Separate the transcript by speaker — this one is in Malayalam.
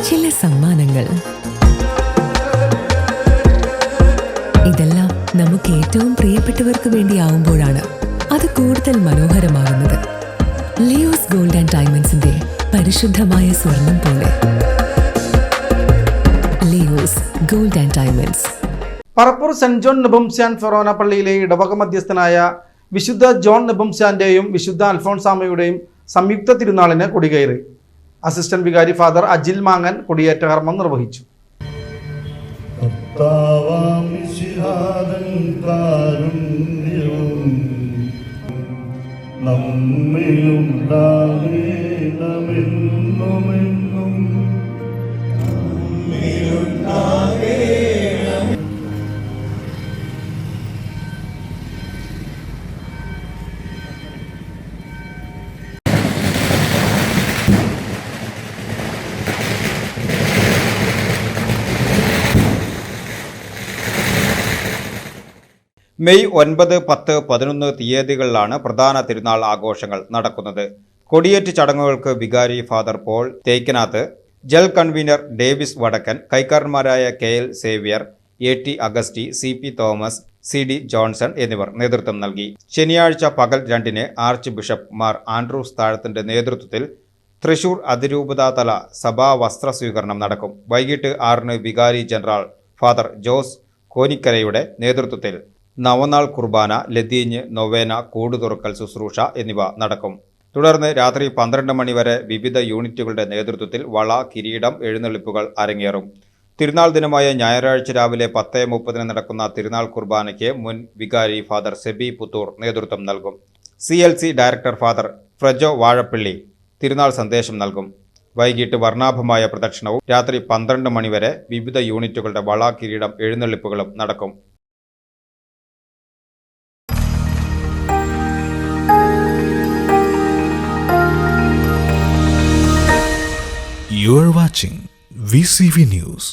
Speaker 1: ചില സമ്മാനങ്ങൾ. ഇതെല്ലാം നമുക്ക് ഏറ്റവും പ്രിയപ്പെട്ടവർക്ക് വേണ്ടിയാവുമ്പോഴാണ് അത് കൂടുതൽ മനോഹരമാകുന്നത്. ലിയോസ് ഗോൾഡ് ആൻഡ് ഡയമണ്ട്സിന്റെ പരിശുദ്ധമായ സ്വർണം പോലെ. Leo's gold and diamonds.
Speaker 2: Parappur saint John നെബുംസ്യാൻ Forane പള്ളിയിലെ ഇടവക മധ്യസ്ഥനായ വിശുദ്ധ ജോൺ നെബുംസ്യാന്റെയും വിശുദ്ധ അൽഫോൺസാമയുടെയും സംയുക്ത തിരുനാളിന് കൊടികയറി. അസിസ്റ്റന്റ് വികാരി ഫാദർ അജിൽ മാങ്ങൻ കൊടിയേറ്റ കർമ്മം നിർവഹിച്ചു.
Speaker 3: മെയ് 9, 10, 11 തീയതികളിലാണ് പ്രധാന തിരുനാൾ ആഘോഷങ്ങൾ നടക്കുന്നത്. കൊടിയേറ്റ് ചടങ്ങുകൾക്ക് വികാരി ഫാദർ പോൾ തേക്കനാത്ത്, ജൽ കൺവീനർ ഡേവിസ് വടക്കൻ, കൈക്കാരന്മാരായ KL Xavier, AT Augusty, CP Thomas, CD Johnson എന്നിവർ നേതൃത്വം നൽകി. ശനിയാഴ്ച പകൽ 2-ന് ആർച്ച് ബിഷപ്പ് മാർ ആൻഡ്രൂസ് താഴത്തിന്റെ നേതൃത്വത്തിൽ തൃശൂർ അതിരൂപതാതല സഭാ വസ്ത്ര സ്വീകരണം നടക്കും. വൈകിട്ട് 6-ന് വികാരി ജനറൽ ഫാദർ ജോസ് കോനിക്കരയുടെ നേതൃത്വത്തിൽ നവനാൾ കുർബാന, ലതീഞ്ഞ്, നൊവേന, കൂടുതുറക്കൽ ശുശ്രൂഷ എന്നിവ നടക്കും. തുടർന്ന് രാത്രി 12 മണി വരെ വിവിധ യൂണിറ്റുകളുടെ നേതൃത്വത്തിൽ വള, കിരീടം, എഴുന്നള്ളിപ്പുകൾ അരങ്ങേറും. തിരുനാൾ ദിനമായ ഞായറാഴ്ച രാവിലെ 10:30 നടക്കുന്ന തിരുനാൾ കുർബാനയ്ക്ക് മുൻ വികാരി ഫാദർ സെബി പുത്തൂർ നേതൃത്വം നൽകും. CLC ഡയറക്ടർ ഫാദർ ഫ്രജോ വാഴപ്പള്ളി തിരുനാൾ സന്ദേശം നൽകും. വൈകിട്ട് വർണ്ണാഭമായ പ്രദക്ഷിണവും രാത്രി 12 മണി വരെ വിവിധ യൂണിറ്റുകളുടെ വള, കിരീടം, എഴുന്നള്ളിപ്പുകളും നടക്കും.
Speaker 4: You are watching VCV News.